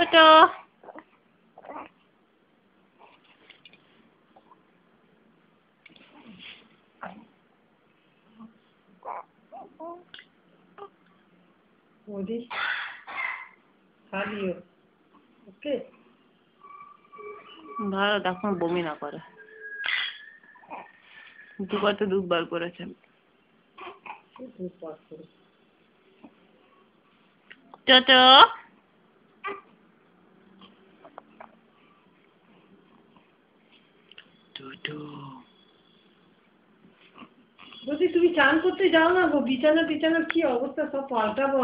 টোটো मोदी खा लियो ओके ভালো দেখো বমি না করে দুবার তো দুবার করেছে টোটো টোটো যদি তুমি চান করতে যাও না গো বিছানা টিছানা কি অবস্থা সব পাল্টাবো